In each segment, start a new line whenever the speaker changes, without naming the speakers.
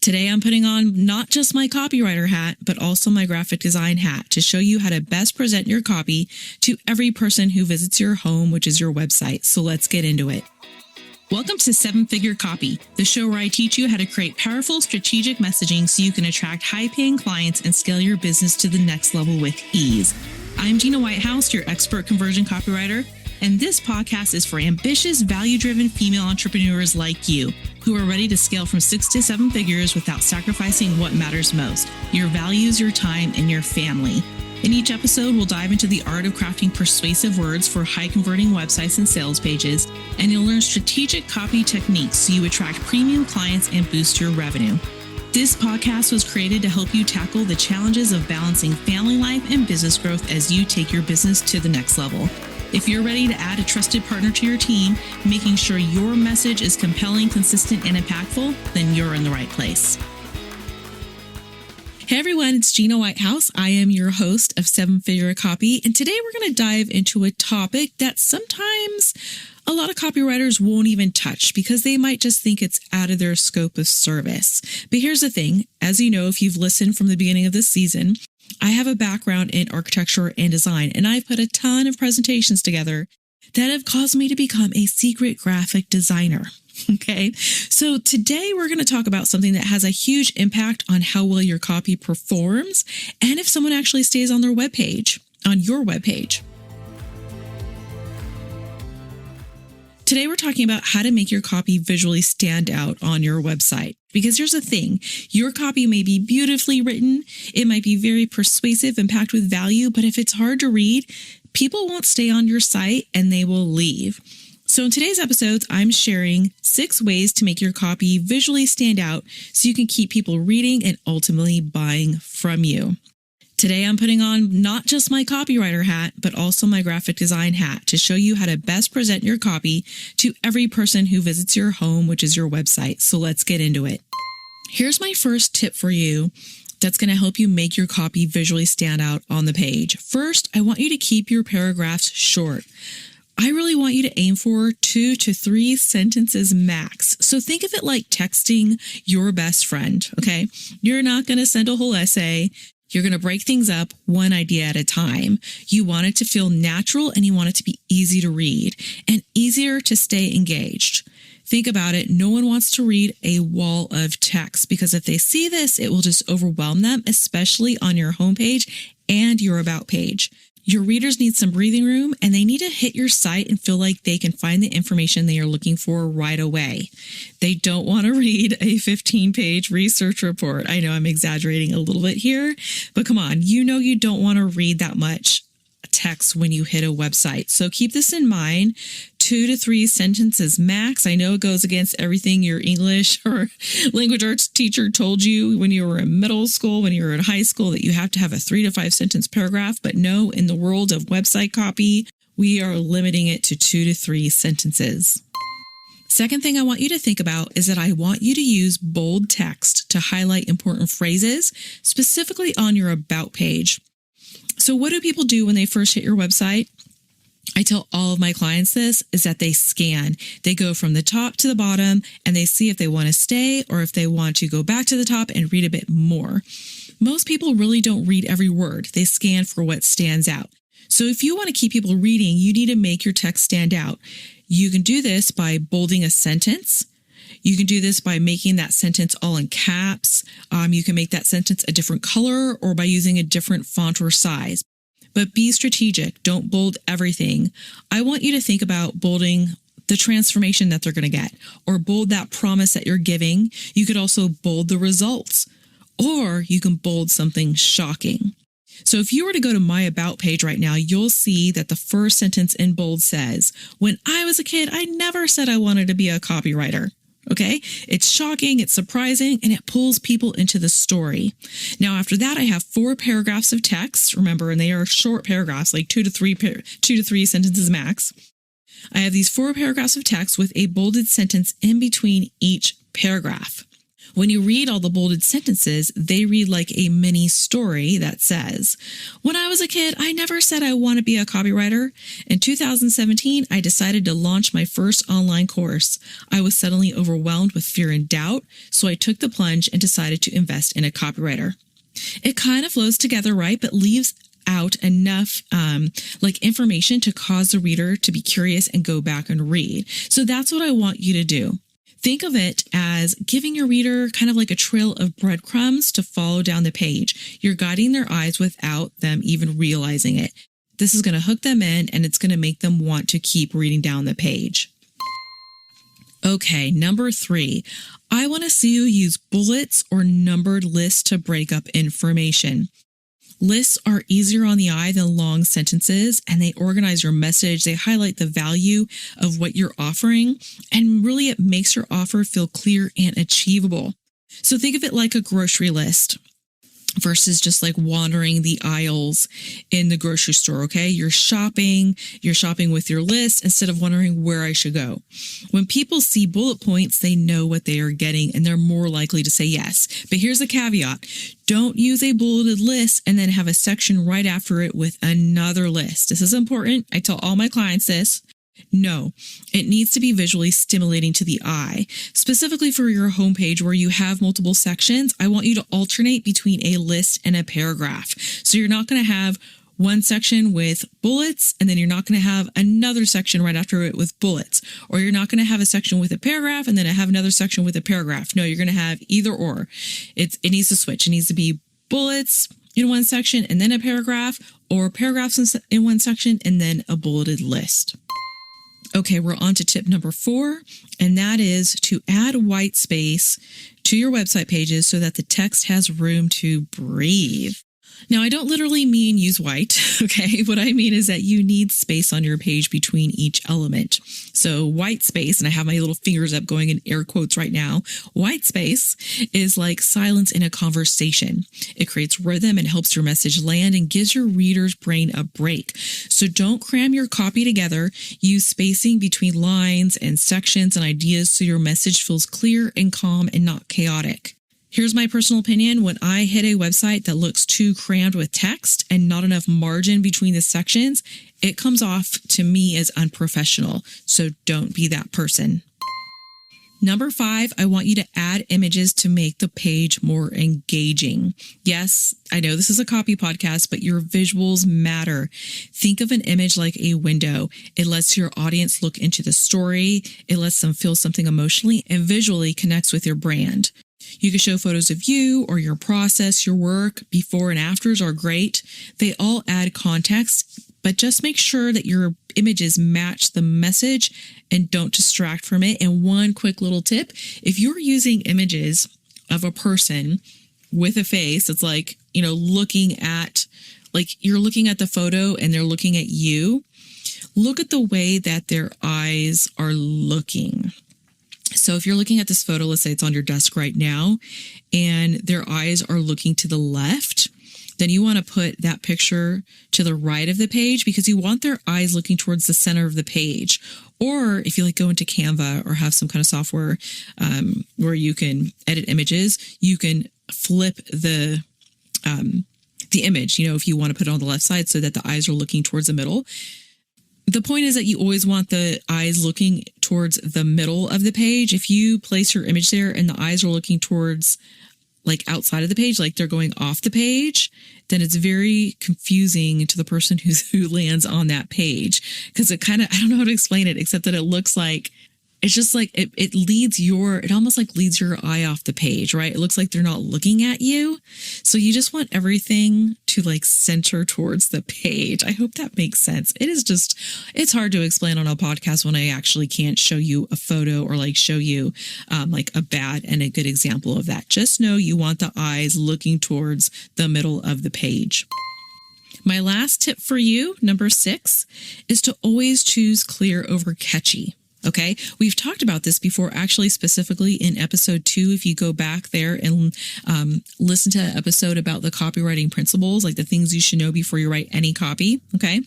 Today I'm putting on not just my copywriter hat, but also my graphic design hat to show you how to best present your copy to every person who visits your home, which is your website. So let's get into it. Welcome to Seven Figure Copy, the show where I teach you how to create powerful strategic messaging so you can attract high-paying clients and scale your business to the next level with ease. I'm Gina Whitehouse, your expert conversion copywriter, and this podcast is for ambitious, value-driven female entrepreneurs like you who are ready to scale from 6 to 7 figures without sacrificing what matters most: your values, your time, and your family. In each episode, we'll dive into the art of crafting persuasive words for high-converting websites and sales pages, and you'll learn strategic copy techniques so you attract premium clients and boost your revenue. This podcast was created to help you tackle the challenges of balancing family life and business growth as you take your business to the next level. If you're ready to add a trusted partner to your team, making sure your message is compelling, consistent, and impactful, then you're in the right place. Hey everyone, it's Gina Whitehouse. I am your host of Seven Figure Copy, and today we're going to dive into a topic that sometimes a lot of copywriters won't even touch because they might just think it's out of their scope of service. But here's the thing, as you know, if you've listened from the beginning of this season, I have a background in architecture and design, and I've put a ton of presentations together that have caused me to become a secret graphic designer. Okay, so today we're going to talk about something that has a huge impact on how well your copy performs and if someone actually stays on their webpage, on your webpage. Today we're talking about how to make your copy visually stand out on your website. Because here's the thing, your copy may be beautifully written, it might be very persuasive and packed with value, but if it's hard to read, people won't stay on your site and they will leave. So in today's episodes, I'm sharing 6 ways to make your copy visually stand out so you can keep people reading and ultimately buying from you. Today, I'm putting on not just my copywriter hat, but also my graphic design hat to show you how to best present your copy to every person who visits your home, which is your website. So let's get into it. Here's my first tip for you that's going to help you make your copy visually stand out on the page. First, I want you to keep your paragraphs short. I really want you to aim for 2 to 3 sentences max. So think of it like texting your best friend, okay? You're not going to send a whole essay. You're going to break things up one idea at a time. You want it to feel natural and you want it to be easy to read and easier to stay engaged. Think about it. No one wants to read a wall of text because if they see this, it will just overwhelm them, especially on your homepage and your about page. Your readers need some breathing room and they need to hit your site and feel like they can find the information they are looking for right away. They don't want to read a 15-page research report. I know I'm exaggerating a little bit here, but come on, you know you don't want to read that much text when you hit a website. So keep this in mind. 2 to 3 sentences max. I know it goes against everything your English or language arts teacher told you when you were in middle school, when you were in high school, that you have to have a 3 to 5 sentence paragraph. But no, in the world of website copy, we are limiting it to 2 to 3 sentences. Second thing I want you to think about is that I want you to use bold text to highlight important phrases, specifically on your about page. So what do people do when they first hit your website? I tell all of my clients this, is that they scan. They go from the top to the bottom and they see if they want to stay or if they want to go back to the top and read a bit more. Most people really don't read every word. They scan for what stands out. So if you want to keep people reading, you need to make your text stand out. You can do this by bolding a sentence. You can do this by making that sentence all in caps. You can make that sentence a different color or by using a different font or size. But be strategic. Don't bold everything. I want you to think about bolding the transformation that they're going to get or bold that promise that you're giving. You could also bold the results or you can bold something shocking. So if you were to go to my about page right now, you'll see that the first sentence in bold says, "When I was a kid, I never said I wanted to be a copywriter." Okay, it's shocking, it's surprising, and it pulls people into the story. Now, after that, I have 4 paragraphs of text. Remember, and they are short paragraphs, like 2 to 3 sentences max. I have these 4 paragraphs of text with a bolded sentence in between each paragraph. When you read all the bolded sentences, they read like a mini story that says, "When I was a kid, I never said I want to be a copywriter. In 2017, I decided to launch my first online course. I was suddenly overwhelmed with fear and doubt, so I took the plunge and decided to invest in a copywriter." It kind of flows together, right? But leaves out enough information to cause the reader to be curious and go back and read. So that's what I want you to do. Think of it as giving your reader kind of like a trail of breadcrumbs to follow down the page. You're guiding their eyes without them even realizing it. This is going to hook them in, and it's going to make them want to keep reading down the page. Okay, number 3, I want to see you use bullets or numbered lists to break up information. Lists are easier on the eye than long sentences, and they organize your message. They highlight the value of what you're offering, and really it makes your offer feel clear and achievable. So think of it like a grocery list versus just like wandering the aisles in the grocery store, okay? You're shopping with your list instead of wondering where I should go. When people see bullet points, they know what they are getting and they're more likely to say yes. But here's a caveat. Don't use a bulleted list and then have a section right after it with another list. This is important. I tell all my clients this. No, it needs to be visually stimulating to the eye. Specifically for your homepage where you have multiple sections, I want you to alternate between a list and a paragraph. So you're not going to have one section with bullets and then you're not going to have another section right after it with bullets. Or you're not going to have a section with a paragraph and then have another section with a paragraph. No, you're going to have either or. It needs to switch. It needs to be bullets in one section and then a paragraph, or paragraphs in one section and then a bulleted list. Okay, we're on to tip number 4, and that is to add white space to your website pages so that the text has room to breathe. Now, I don't literally mean use white, okay? What I mean is that you need space on your page between each element. So white space, and I have my little fingers up going in air quotes right now, white space is like silence in a conversation. It creates rhythm and helps your message land and gives your reader's brain a break. So don't cram your copy together. Use spacing between lines and sections and ideas so your message feels clear and calm and not chaotic. Here's my personal opinion. When I hit a website that looks too crammed with text and not enough margin between the sections, it comes off to me as unprofessional. So don't be that person. Number 5, I want you to add images to make the page more engaging. Yes, I know this is a copy podcast, but your visuals matter. Think of an image like a window. It lets your audience look into the story. It lets them feel something emotionally and visually connects with your brand. You can show photos of you or your process, your work. Before and afters are great. They all add context, but just make sure that your images match the message and don't distract from it. And one quick little tip, if you're using images of a person with a face, it's like, looking at, like you're looking at the photo and they're looking at you. Look at the way that their eyes are looking. So if you're looking at this photo, let's say it's on your desk right now, and their eyes are looking to the left, then you want to put that picture to the right of the page because you want their eyes looking towards the center of the page. Or if you go into Canva or have some kind of software where you can edit images, you can flip the image, if you want to put it on the left side so that the eyes are looking towards the middle. The point is that you always want the eyes looking towards the middle of the page. If you place your image there and the eyes are looking towards outside of the page, like they're going off the page, then it's very confusing to the person who lands on that page. Because it I don't know how to explain it, except that it looks like, it's just like it almost leads your eye off the page, right? It looks like they're not looking at you. So you just want everything to center towards the page. I hope that makes sense. It's hard to explain on a podcast when I actually can't show you a photo or show you a bad and a good example of that. Just know you want the eyes looking towards the middle of the page. My last tip for you, number 6, is to always choose clear over catchy. Okay, we've talked about this before, actually specifically in episode 2. If you go back there and listen to that episode about the copywriting principles, the things you should know before you write any copy. Okay,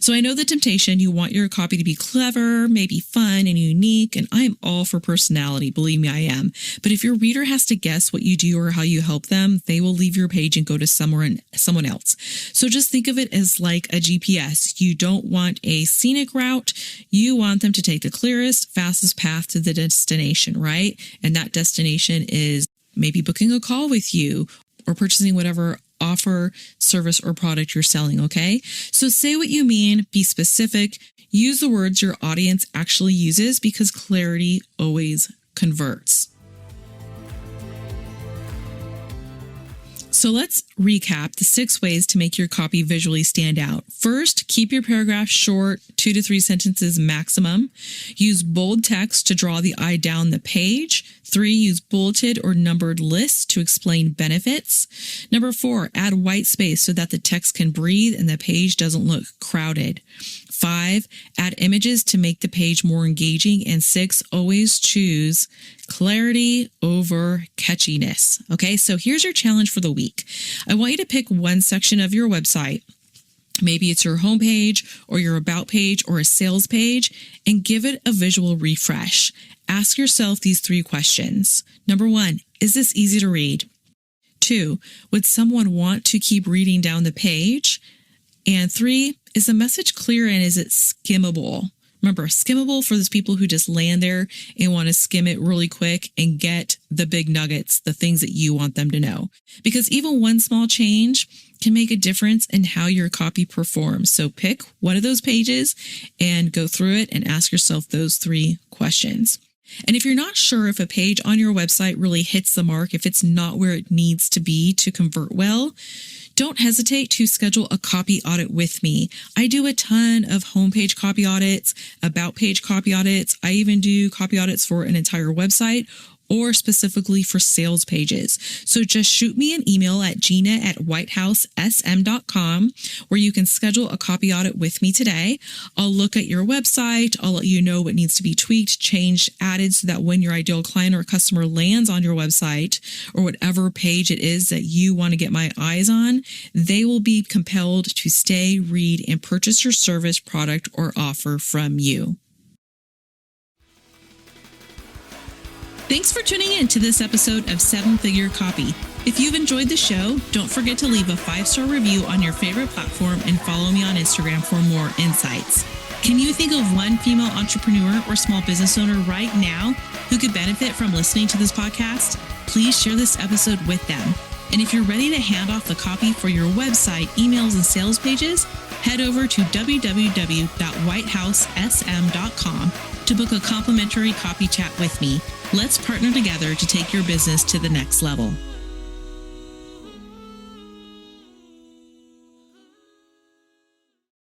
So I know the temptation. You want your copy to be clever, maybe fun and unique, and I'm all for personality. Believe me, I am. But if your reader has to guess what you do or how you help them, they will leave your page and go to someone else. So just think of it as like a GPS. You don't want a scenic route. You want them to take the clearest, fastest path to the destination, right? And that destination is maybe booking a call with you or purchasing whatever offer, service, or product you're selling, okay? So say what you mean, be specific, use the words your audience actually uses because clarity always converts. So let's recap the 6 ways to make your copy visually stand out. First, keep your paragraph short, 2 to 3 sentences maximum. Use bold text to draw the eye down the page. 3, use bulleted or numbered lists to explain benefits. Number 4, add white space so that the text can breathe and the page doesn't look crowded. 5, add images to make the page more engaging. And 6, always choose clarity over catchiness. Okay, so here's your challenge for the week. I want you to pick one section of your website. Maybe it's your homepage or your about page or a sales page, and give it a visual refresh. Ask yourself these 3 questions. Number 1, is this easy to read? 2, would someone want to keep reading down the page? And 3, is the message clear and is it skimmable? Remember, skimmable for those people who just land there and want to skim it really quick and get the big nuggets, the things that you want them to know. Because even one small change can make a difference in how your copy performs. So pick one of those pages and go through it and ask yourself those 3 questions. And if you're not sure if a page on your website really hits the mark, if it's not where it needs to be to convert well, don't hesitate to schedule a copy audit with me. I do a ton of homepage copy audits, about page copy audits. I even do copy audits for an entire website or specifically for sales pages. So just shoot me an email at gina@whitehousesm.com where you can schedule a copy audit with me today. I'll look at your website. I'll let you know what needs to be tweaked, changed, added so that when your ideal client or customer lands on your website or whatever page it is that you want to get my eyes on, they will be compelled to stay, read, and purchase your service, product, or offer from you. Thanks for tuning in to this episode of 7-Figure Copy. If you've enjoyed the show, don't forget to leave a 5-star review on your favorite platform and follow me on Instagram for more insights. Can you think of one female entrepreneur or small business owner right now who could benefit from listening to this podcast? Please share this episode with them. And if you're ready to hand off the copy for your website, emails, and sales pages, head over to www.whitehousesm.com to book a complimentary copy chat with me. Let's partner together to take your business to the next level.